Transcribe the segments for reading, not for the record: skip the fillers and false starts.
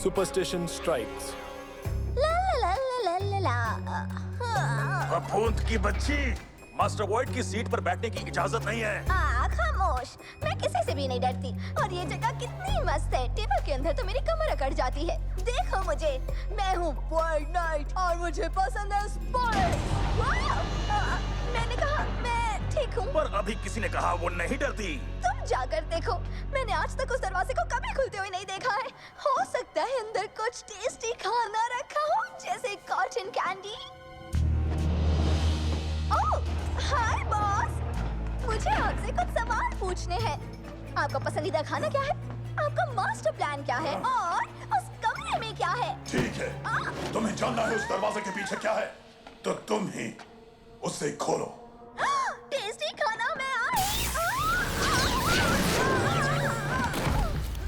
Superstition strikes. ला ला ला ला ला ला। फफूंद की बच्ची, मास्टर वॉइड की सीट पर बैठने की इजाजत नहीं है। खामोश, मैं किसी से भी नहीं डरती और ये जगह कितनी मस्त है। टेबल के अंदर तो मेरी कमर अकड़ जाती है। देखो मुझे, मैं हूँ वाइट नाइट और मुझे पसंद है स्पोर्ट्स। मैंने कहा मैं ठीक हूँ। पर अभी किसी ने कहा वो नहीं डरती। तुम जाकर देखो, मैंने आज तक उस दरवाजे को कभी खुलते हुए नहीं देखा है। हो सकता है अंदर कुछ टेस्टी खाना रखा हो, जैसे कॉटन कैंडी। ओह, हाय बॉस, मुझे आपसे कुछ सवाल पूछने हैं। आपका पसंदीदा खाना क्या है? आपका मास्टर प्लान क्या है? और उस कमरे में क्या है? ठीक है, तुम्हें जानना है उस दरवाजे के पीछे क्या है, तो तुम ही उसे खोलो। टेस्टी खाना मैं आई।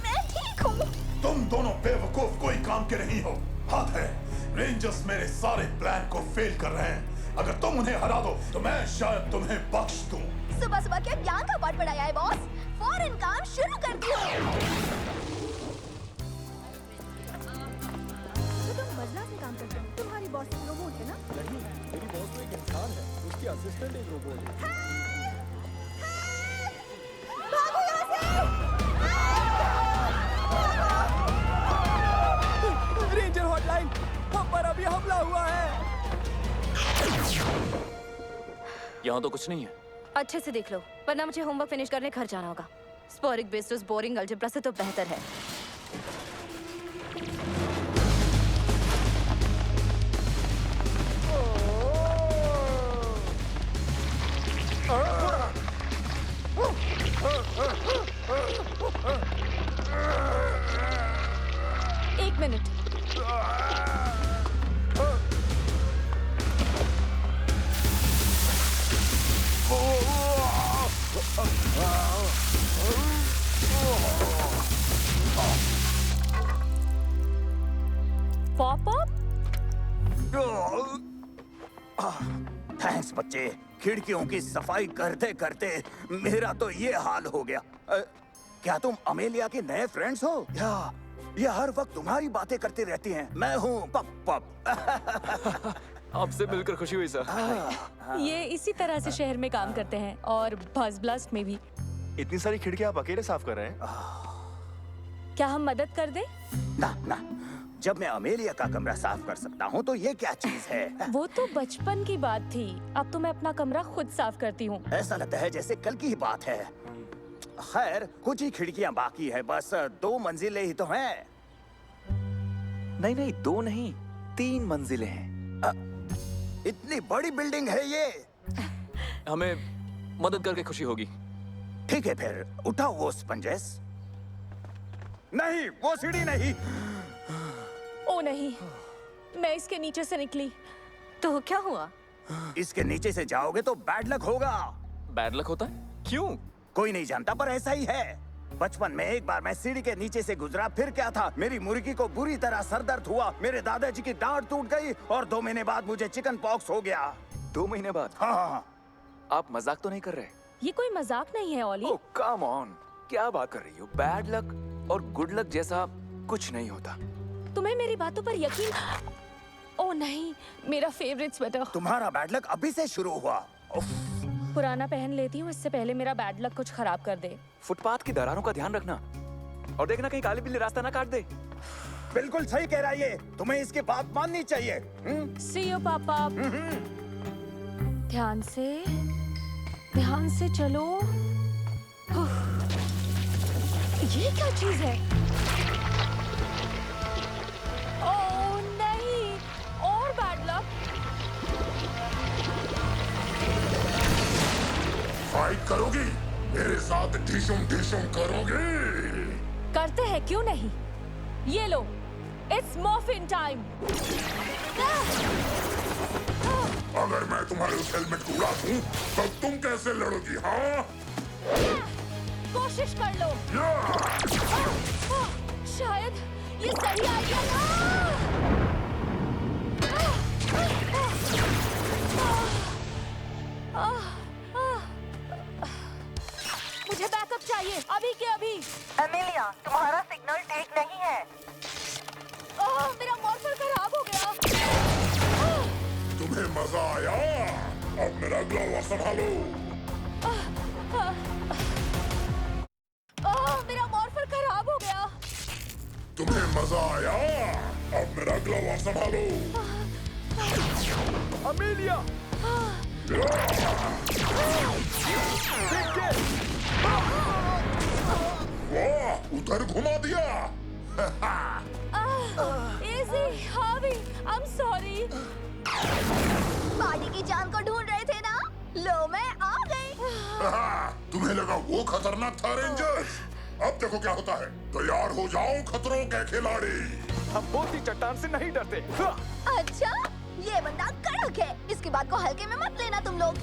मैं ठीक हूँ। तुम दोनों बेवकूफ कोई काम के नहीं हो। हाथ है, रेंजर्स मेरे सारे प्लान को फेल कर रहे हैं। अगर तुम उन्हें हरा दो तो मैं शायद तुम्हें बख्श दूं। सुबह सुबह क्या ज्ञान का पाठ पढ़ाया है बॉस? फौरन काम शुरू करती हूँ। तो तुम मजना से काम करते हो। तुम्हारी बॉस एक रोबोट है ना? नहीं, मेरी बॉस तो एक इंसान है, उसकी असिस्टेंट एक रोबोट है। भागो यहाँ से! रेंजर हॉटलाइन, हम पर अभी हमला हुआ है। यहाँ तो कुछ नहीं है। अच्छे से देख लो, वरना मुझे होमवर्क फिनिश करने घर जाना होगा। स्पोरिक बेस्ड बोरिंग अलजेब्रा से तो बेहतर है। एक मिनट। Pop up? थैंक्स बच्चे, खिड़कियों की सफाई करते करते मेरा तो ये हाल हो गया। क्या तुम अमेलिया के नए फ्रेंड्स हो? या हर वक्त तुम्हारी बातें करती रहती हैं? मैं हूँ पप पप। आपसे मिलकर खुशी हुई सर। ये इसी तरह से शहर में काम करते हैं और बज़ ब्लास्ट में भी। इतनी सारी खिड़कियां आप अकेले साफ कर रहे हैं? क्या हम मदद कर दें? ना, जब मैं अमेलिया का कमरा साफ कर सकता हूँ तो ये क्या चीज है? वो तो बचपन की बात थी। अब तो मैं अपना कमरा खुद साफ करती हूँ। ऐसा लगता है जैसे कल की ही बात है। खैर, कुछ ही खिड़कियाँ बाकी है, बस 2 मंजिलें ही तो हैं। नहीं, 2 नहीं, 3 मंजिलें हैं। इतनी बड़ी बिल्डिंग है ये। हमें मदद करके खुशी होगी। ठीक है फिर, उठाओ वो स्पंजेस। नहीं, वो सीढ़ी नहीं। ओ नहीं, मैं इसके नीचे से निकली। तो क्या हुआ? इसके नीचे से जाओगे तो बैड लक होगा। बैड लक होता है? क्यों? कोई नहीं जानता, पर ऐसा ही है। बचपन में एक बार मैं सीढ़ी के नीचे से गुजरा, फिर क्या था, मेरी मुर्गी को बुरी तरह सरदर्द हुआ, मेरे दादाजी की दाढ़ टूट गई और 2 महीने बाद मुझे चिकन पॉक्स हो गया। 2 महीने बाद? हाँ। आप मजाक तो नहीं कर रहे? ये कोई मजाक नहीं है ओली। ओह कम ऑन, क्या बात कर रही हो? बैड लक और गुड लक जैसा कुछ नहीं होता। तुम्हें मेरी बातों पर यकीन? ओ नहीं, मेरा फेवरेट स्वेटर। तुम्हारा बैड लक अभी से शुरू हुआ। पुराना पहन लेती हूँ, इससे पहले मेरा बैड लक कुछ खराब कर दे। फुटपाथ की दरारों का ध्यान रखना और देखना कहीं काली बिल्ली रास्ता ना काट दे। बिल्कुल सही कह रहा है ये, तुम्हें इसकी बात माननी चाहिए। See you, पापा। ध्यान से चलो। ये क्या चीज है? ओह नहीं, और बैड लक। फाइट करोगी? मेरे साथ ढिशुम करोगी? करते हैं, क्यों नहीं? ये लो, इट्स मॉर्फिन टाइम। अगर मैं तुम्हारे उस हेलमेट को उड़ा दूं, तो तुम कैसे लड़ोगी? हाँ? कोशिश कर लो। शायद ये सही आइडिया मुझे बैकअप चाहिए, अभी के अभी। अमेलिया, तुम्हारा सिग्नल ठीक नहीं है। अब मेरा ग्लोव संभालो। ओह, मेरा मॉर्फर खराब हो गया। तुम्हें मजा आया? अब मेरा ग्लोव संभालो। अमेलिया वाह, उधर घुमा दिया। Easy, Harvey, I'm sorry. बाडी की जान को ढूंढ रहे थे ना? लो मैं आ गई। तुम्हें लगा वो खतरनाक था रेंजर्स? अब देखो क्या होता है। तैयार हो जाओ खतरों के खिलाड़ी। हम मोटी चट्टान से नहीं डरते। अच्छा, ये बंदा कड़क है। इसकी बात को हल्के में मत लेना तुम लोग।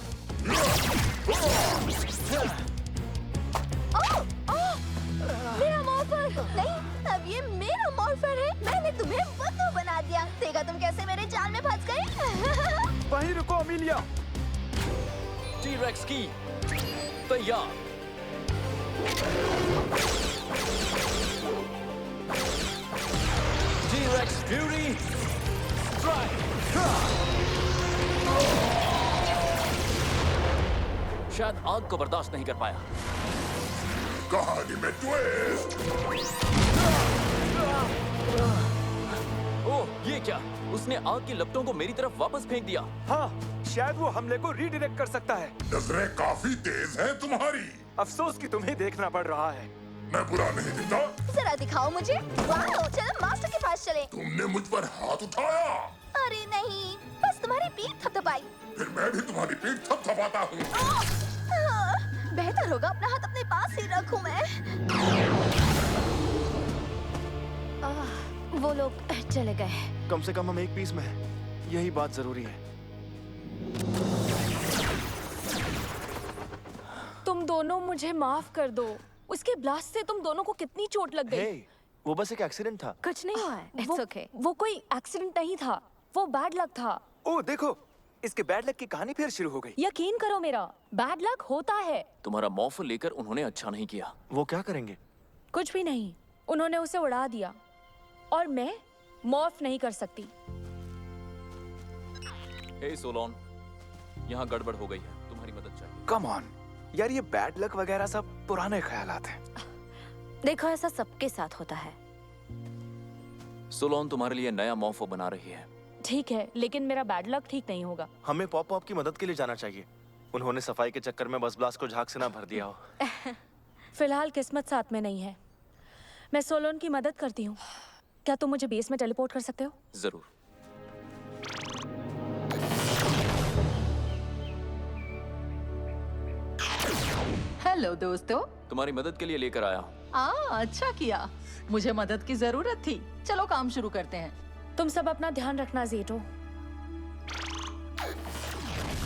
ओह, ओह, मेरा मॉर्फर नहीं, अब ये मेरा मॉर्फर है। मैंने तुम्हें बुद्धू बना दिया। देखा तुम कैसे मेरे जाल में फंस गई। वहीं रुको अमेलिया। टी-रेक्स की तैयार। T-rex fury strike. शायद आग को बर्दाश्त नहीं कर पाया। कहानी में ट्विस्ट। ओह, ये क्या? उसने आग की लपटों को मेरी तरफ वापस फेंक दिया। हाँ, शायद वो हमले को रीडायरेक्ट कर सकता है। नजरें काफी तेज हैं तुम्हारी। अफसोस कि तुम्हें देखना पड़ रहा है। मैं बुरा नहीं दिखता। जरा दिखाओ मुझे। वाह, चलो मास्टर के पास चले। तुमने मुझ पर हाथ उठाया। अरे नहीं, बस तुम्हारी पीठ थपथपाई। फिर मैं भी तुम्हारी पीठ थपथपाता हूँ। बेहतर होगा अपना हाथ अपने पास ही रखूं मैं। वो लोग चले गए। कम से कम हम एक पीस में हैं। यही बात जरूरी है। तुम दोनों मुझे माफ कर दो। उसके ब्लास्ट से तुम दोनों को कितनी चोट लग गई। हे, वो बस एक एक्सीडेंट था। कुछ नहीं हुआ है। It's okay. वो कोई एक्सीडेंट नहीं था, वो बैड लक था। ओह देखो, इसके बैड लक की कहानी फिर शुरू हो गई। यकीन करो मेरा, बैड लक होता है। तुम्हारा मॉर्फर लेकर उन्होंने अच्छा नहीं किया। वो क्या करेंगे? कुछ भी नहीं, उन्होंने उसे उड़ा दिया और मैं मॉर्फ नहीं कर सकती। हे सोलोन, यहाँ गड़बड़ हो गई है, तुम्हारी मदद चाहिए। कम ऑन यार, ये बैड लक वगैरह सब पुराने ख्यालात हैं। देखो, ऐसा सबके साथ होता है। सोलोन तुम्हारे लिए नया मॉर्फर बना रही है। ठीक है, लेकिन मेरा बैड लक ठीक नहीं होगा। हमें पॉप पॉप की मदद के लिए जाना चाहिए। उन्होंने सफाई के चक्कर में बस ब्लास्ट को झाग से ना भर दिया हो। फिलहाल किस्मत साथ में नहीं है। मैं सोलोन की मदद करती हूँ। क्या तुम मुझे बेस में टेलीपोर्ट कर सकते हो? जरूर। हेलो दोस्तों। तुम्हारी मदद के लिए लेकर आया हूँ। अच्छा किया, मुझे मदद की जरूरत थी। चलो काम शुरू करते हैं। तुम सब अपना ध्यान रखना ज़ेटो।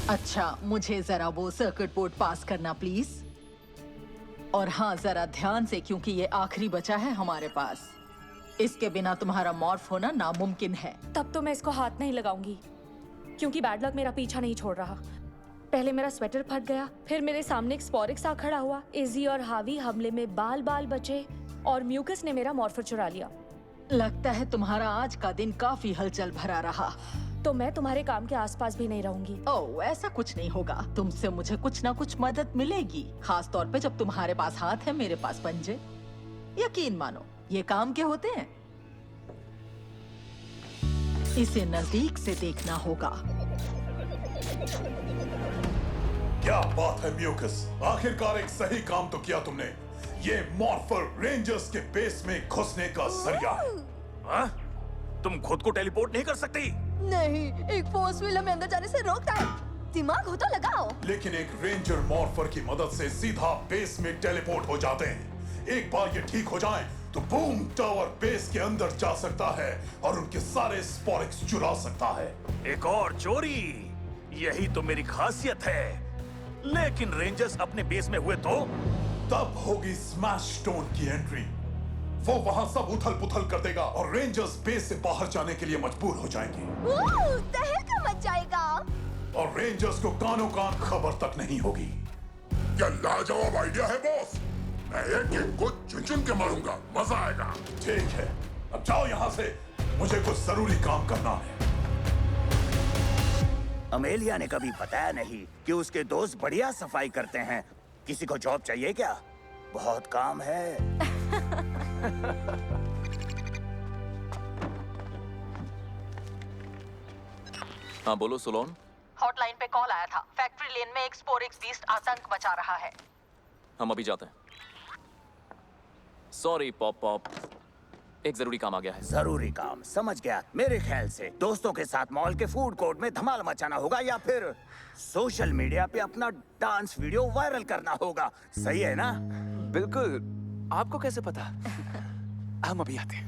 अच्छा, मुझे जरा वो सर्किट बोर्ड पास करना प्लीज। और हाँ, जरा ध्यान से, क्योंकि ये आखिरी बचा है हमारे पास। इसके बिना तुम्हारा मॉर्फ होना नामुमकिन है। तब तो मैं इसको हाथ नहीं लगाऊंगी, क्योंकि बैड लक मेरा पीछा नहीं छोड़ रहा। पहले मेरा स्वेटर फट गया, फिर मेरे सामने एक स्पोरिक्स आ खड़ा हुआ। इजी और हावी हमले में बाल बाल बचे और म्यूकस ने मेरा मॉर्फर चुरा लिया। लगता है तुम्हारा आज का दिन काफी हलचल भरा रहा। तो मैं तुम्हारे काम के आसपास भी नहीं रहूंगी। ओह, ऐसा कुछ नहीं होगा। तुमसे मुझे कुछ ना कुछ मदद मिलेगी, खास तौर पे जब तुम्हारे पास हाथ है, मेरे पास पंजे। यकीन मानो, ये काम के होते हैं। इसे नजदीक से देखना होगा। क्या बात है म्यूकस, आखिरकार एक सही काम तो किया तुमने। ये मॉर्फर रेंजर्स के बेस में घुसने का जरिया है। हाँ? तुम खुद को टेलीपोर्ट नहीं कर सकती? नहीं, एक फोर्स फील्ड हमें अंदर जाने से रोकता है। दिमाग हो तो लगाओ। लेकिन एक रेंजर मॉर्फर की मदद से सीधा बेस में टेलीपोर्ट हो जाते हैं। एक बार ये ठीक हो जाएं, तो बूम टावर बेस के अंदर जा सकता है और उनके सारे स्पोरिक्स चुरा सकता है। एक और चोरी, यही तो मेरी खासियत है। लेकिन रेंजर्स अपने बेस में हुए तो तब होगी स्मैश स्टोन की एंट्री। वो वहां सब उथल पुथल कर देगा और रेंजर्स बेस से बाहर जाने के लिए मजबूर हो जाएंगे। तहलका मच जाएगा। और रेंजर्स को कानों कान खबर तक नहीं होगी। क्या लाजवाब आइडिया है बॉस। मैं एक को चुन चुन के मारूंगा, मजा आएगा। ठीक है, अब जाओ यहाँ से, मुझे कुछ जरूरी काम करना है। अमेलिया ने कभी बताया नहीं कि उसके दोस्त बढ़िया सफाई करते हैं। किसी को जॉब चाहिए क्या? बहुत काम है। हाँ बोलो सोलोन। हॉटलाइन पे कॉल आया था। फैक्ट्री लेन में एक स्पोरिक्स बीस्ट आतंक मचा रहा है। हम अभी जाते हैं। सॉरी पॉप पॉप, एक जरूरी काम आ गया है। जरूरी काम, समझ गया। मेरे ख्याल से दोस्तों के साथ मॉल के फूड कोर्ट में धमाल मचाना होगा या फिर सोशल मीडिया पे अपना डांस वीडियो वायरल करना होगा। सही है ना? बिल्कुल। आपको कैसे पता? हम अभी आते हैं।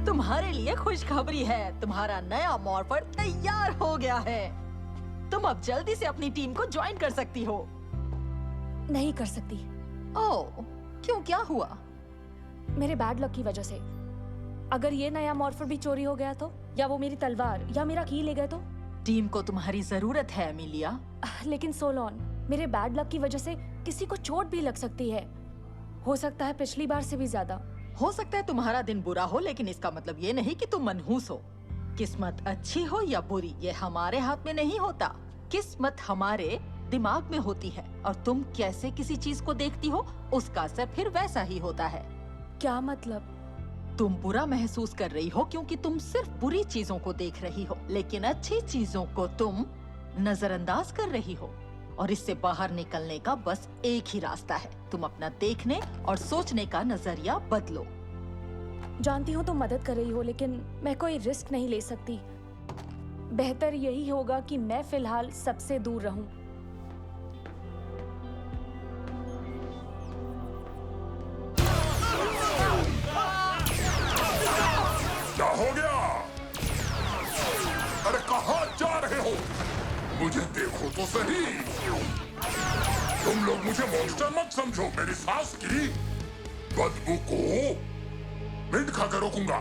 तुम्हारे लिए खुशखबरी है, तुम्हारा नया मॉर्फर तैयार हो गया है। तुम अब जल्दी से अपनी टीम को ज्वाइन कर सकती हो। नहीं कर सकती, ओह, क्यों, क्या हुआ? मेरे बैड लक की वजह से। अगर ये नया मॉर्फर भी चोरी हो गया तो, या वो मेरी तलवार या मेरा की ले गए तो? टीम को तुम्हारी जरूरत है एमिलिया। लेकिन सोलोन, मेरे बैड लक की वजह से किसी को चोट भी लग सकती है। हो सकता है पिछली बार से भी ज्यादा। हो सकता है तुम्हारा दिन बुरा हो, लेकिन इसका मतलब ये नहीं कि तुम मनहूस हो। किस्मत अच्छी हो या बुरी, ये हमारे हाथ में नहीं होता। किस्मत हमारे दिमाग में होती है, और तुम कैसे किसी चीज को देखती हो, उसका असर फिर वैसा ही होता है। क्या मतलब? तुम बुरा महसूस कर रही हो क्योंकि तुम सिर्फ बुरी चीजों को देख रही हो, लेकिन अच्छी चीजों को तुम नजरअंदाज कर रही हो। और इससे बाहर निकलने का बस एक ही रास्ता है, तुम अपना देखने और सोचने का नजरिया बदलो। जानती हूँ तुम मदद कर रही हो, लेकिन मैं कोई रिस्क नहीं ले सकती। बेहतर यही होगा कि मैं फिलहाल सबसे दूर रहूं। क्या हो गया? अरे कहाँ जा रहे हो? मुझे देखो तो सही। तुम लोग मुझे मॉन्स्टर मत समझो। मेरी सांस की बदबू को मिंट खाकर रोकूंगा।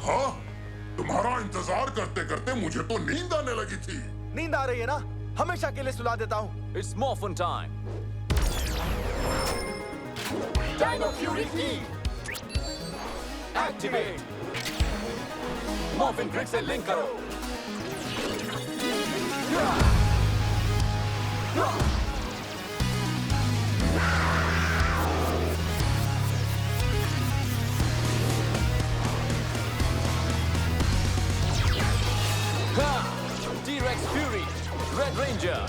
हाँ, तुम्हारा इंतजार करते करते मुझे तो नींद आने लगी थी। नींद आ रही है ना? हमेशा के लिए सुला देता हूँ। It's morphin time. Dino fury की एक्टिवेट। मॉर्फिन ग्रिड से लिंक करो। T-Rex Fury, Red Ranger.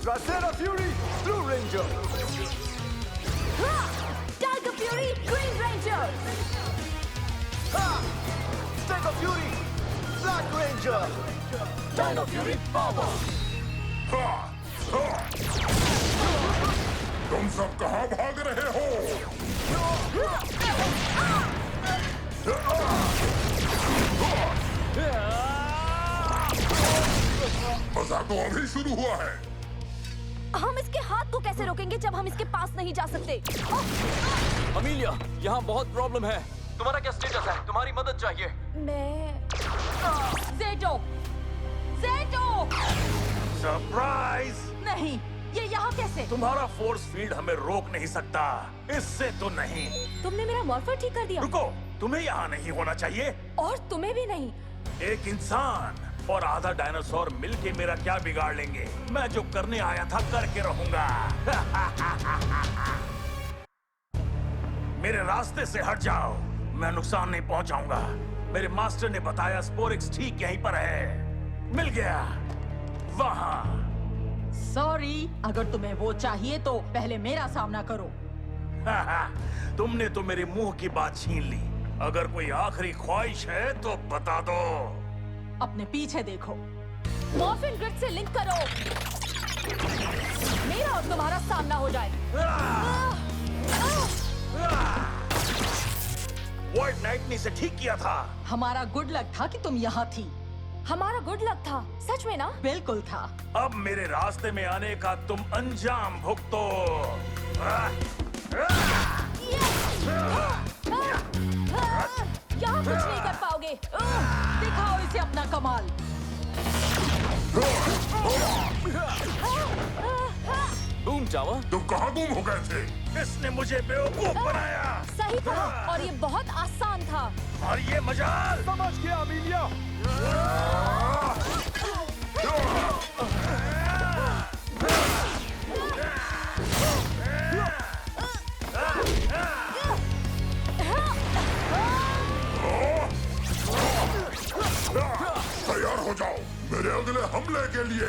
Dracena Fury, Blue Ranger. Tiger Fury, Green Ranger. Stego Fury, Black Ranger. Dino Fury Power. हाँ, हाँ। तुम सब कहाँ भाग रहे हो? मजा तो अभी शुरू हुआ है। हम इसके हाथ को कैसे रोकेंगे जब हम इसके पास नहीं जा सकते? अमीलिया, यहाँ बहुत प्रॉब्लम है। तुम्हारा क्या स्टेटस है? तुम्हारी मदद चाहिए। मैं ज़ेटो! ज़ेटो! सरप्राइज! नहीं, ये यहाँ कैसे? तुम्हारा फोर्स फील्ड हमें रोक नहीं सकता। इससे तो नहीं। तुमने मेरा मॉर्फर ठीक कर दिया। रुको, तुम्हें यहाँ नहीं होना चाहिए। और तुम्हें भी नहीं। एक इंसान और आधा डायनासोर मिलके मेरा क्या बिगाड़ लेंगे? मैं जो करने आया था करके रहूंगा। मेरे रास्ते से हट जाओ, मैं नुकसान नहीं पहुंचाऊंगा। मेरे मास्टर ने बताया स्पोरिक्स ठीक यहीं पर है। मिल गया वहां। सॉरी, अगर तुम्हें वो चाहिए तो पहले मेरा सामना करो। तुमने तो मेरे मुंह की बात छीन ली। अगर कोई आखिरी ख्वाहिश है तो बता दो। अपने पीछे देखो। मॉर्फिन ग्रिड से लिंक करो। मेरा और तुम्हारा सामना हो जाए। व्हाइट नाइट ने इसे ठीक किया था। हमारा गुड लक था कि तुम यहाँ थी। हमारा गुड लक था, सच में ना? बिल्कुल था। अब मेरे रास्ते में आने का तुम अंजाम भुगतो। यहाँ कुछ नहीं कर पाओगे। दिखाओ इसे अपना कमाल। Boom tower. तुम कहाँ गुम हो गए थे? इसने मुझे बेवकूफ बनाया सही कहा, और ये बहुत आसान था। और ये मजाल। समझ गया अमीलिया। तैयार हो जाओ मेरे अगले हमले के लिए।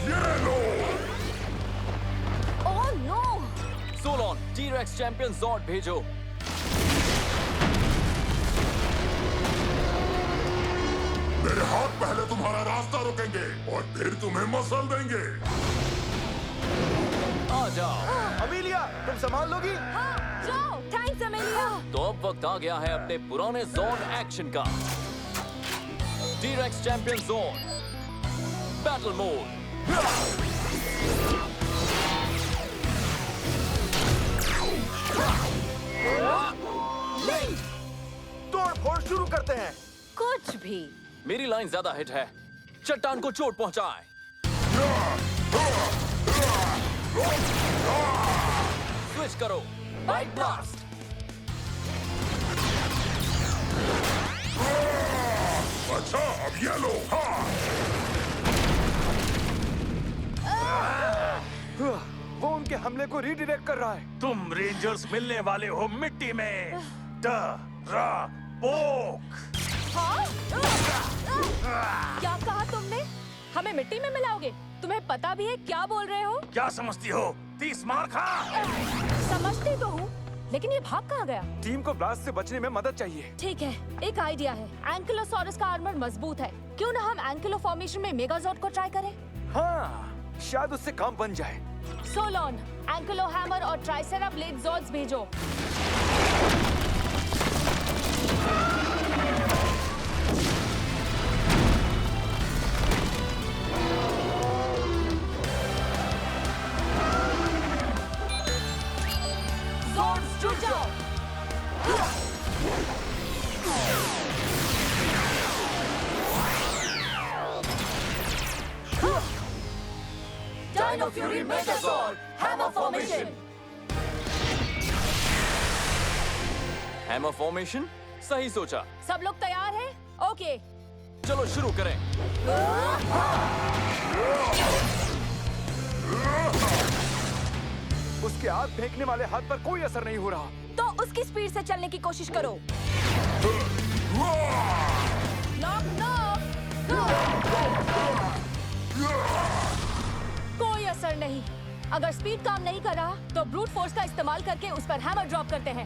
ये लो। Oh no. Solon, T Rex champion Zord भेजो। मेरे हाथ पहले तुम्हारा रास्ता रोकेंगे और फिर तुम्हें मसल देंगे। आ जाओ। अमीलिया, तुम संभाल लोगी? हाँ, जाओ। Thanks Amelia. तो अब वक्त आ गया है अपने पुराने जोन एक्शन का। T-rex champion zone battle mode. तोड़ फोड़ शुरू करते हैं। कुछ भी। मेरी लाइन ज्यादा हिट है। चट्टान को चोट पहुंचाए। स्विच करो। Bite blast. अच्छा अब ये लो। हाँ। वो उनके हमले को रीडायरेक्ट कर रहा है। तुम रेंजर्स मिलने वाले हो मिट्टी में। पोक। हाँ? क्या कहा तुमने? हमें मिट्टी में मिलाओगे? तुम्हें पता भी है क्या बोल रहे हो? क्या समझती हो? 30 मार खा। समझती तो हूँ, लेकिन ये भाग कहाँ गया? टीम को ब्लास्ट से बचने में मदद चाहिए। ठीक है, एक आइडिया है। एंकिलोसॉरस का आर्मर मजबूत है, क्यों ना हम एंकिलो फॉर्मेशन में मेगाजॉर्ड को ट्राई करें? हाँ, शायद उससे काम बन जाए। सोलोन, एंकिलो हैमर और ट्राइसेरा ब्लेड जॉर्ड्स भेजो। जॉर्ड्स जुट जाओ। Dino Fury Megazord, Hammer Formation. Hammer formation? सही सोचा। सब लोग तैयार हैं? ओके। चलो शुरू करें। उसके आग फेंकने वाले हाथ पर कोई असर नहीं हो रहा। तो उसकी स्पीड से चलने की कोशिश करो। Knock knock. कोई असर नहीं। अगर स्पीड काम नहीं कर रहा, तो ब्रूट फोर्स का इस्तेमाल करके उस पर हैमर ड्रॉप करते हैं।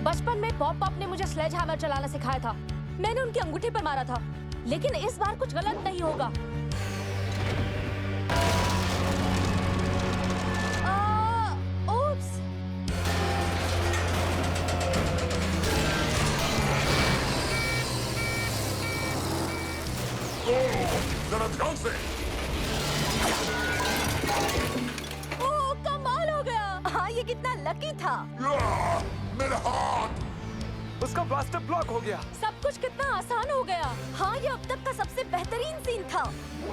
बचपन में पॉप पॉप ने मुझे स्लेज हैमर चलाना सिखाया था। मैंने उनके अंगूठे पर मारा था, लेकिन इस बार कुछ गलत नहीं होगा। ओप्स। जरा ध्यान से। ओह, कमाल हो गया। हाँ, ये कितना लकी था। मेरा हाथ। उसका ब्लास्टर ब्लॉक हो गया। सब कुछ कितना आसान हो गया। हाँ, ये अब तक का सबसे बेहतरीन सीन था।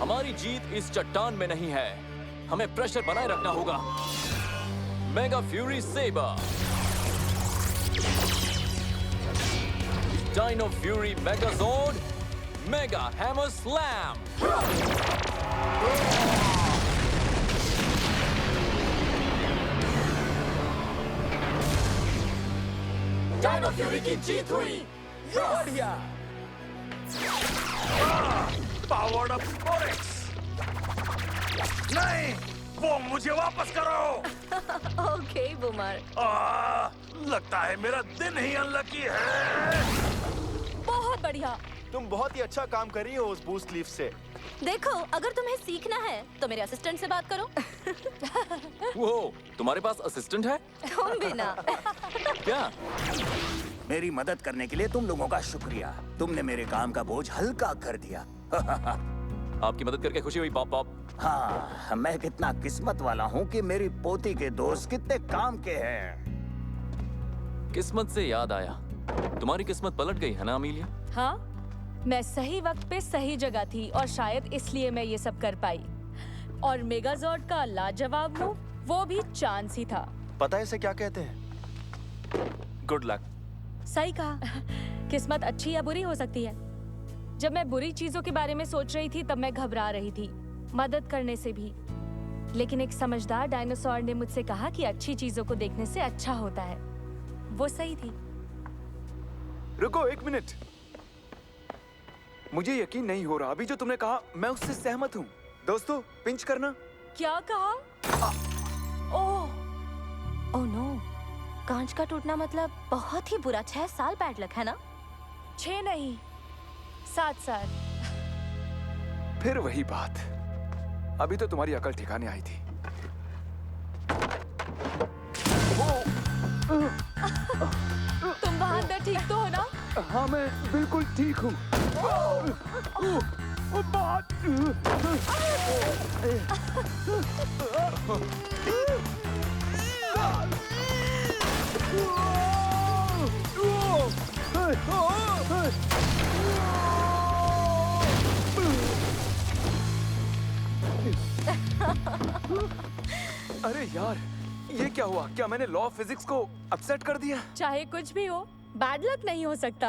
हमारी जीत इस चट्टान में नहीं है। हमें प्रेशर बनाए रखना होगा। Mega fury saber, dino fury megazord, mega hammer slam. Dino fury की जीत हुई। बढ़िया। Powered up Sporex. नहीं, वो मुझे वापस करो। Okay boomer. लगता है मेरा दिन ही अनलकी है। बहुत बढ़िया। तुम बहुत ही अच्छा काम कर रही हो उस बूस्ट लीफ से। देखो, अगर तुम्हें सीखना है तो मेरे असिस्टेंट से बात करो। वो तुम्हारे पास असिस्टेंट है? तुम भी ना। क्या? मेरी मदद करने के लिए तुम लोगों का शुक्रिया। तुमने मेरे काम का बोझ हल्का कर दिया। आपकी मदद करके खुशी हुई पॉप पॉप। हाँ, मैं कितना किस्मत वाला हूँ कि मेरी पोती के दोस्त कितने काम के हैं। किस्मत से याद आया, तुम्हारी किस्मत पलट गई है ना अमीलिया? हाँ, मैं सही वक्त पे सही जगह थी और शायद इसलिए मैं ये सब कर पाई। और मेगाजॉर्ड का लाजवाब मूव वो भी चांस ही था। पता है इसे क्या कहते हैं? Good luck. सही कहा। किस्मत अच्छी या बुरी हो सकती है। जब मैं बुरी चीजों के बारे में सोच रही थी तब मैं घबरा रही थी, मदद करने से भी। लेकिन एक समझदार डायनासोर ने मुझसे कहा कि अच्छी चीजों को देखने से अच्छा होता है। वो सही थी। रुको 1 मिनट। मुझे यकीन नहीं हो रहा, अभी जो तुमने कहा मैं उससे सहमत हूँ। दोस्तों, पिंच करना। क्या कहा? ओह नो, कांच का टूटना मतलब बहुत ही बुरा। 6 साल बैड लक है ना? 6 नहीं, 7 साल। फिर वही बात, अभी तो तुम्हारी अकल ठिकाने आई थी। तुम वहां अंदर ठीक तो हो ना? हाँ, मैं बिल्कुल ठीक हूँ। अरे यार, ये क्या हुआ? क्या मैंने लॉ ऑफ फिजिक्स को अपसेट कर दिया? चाहे कुछ भी हो, बैड लक नहीं हो सकता।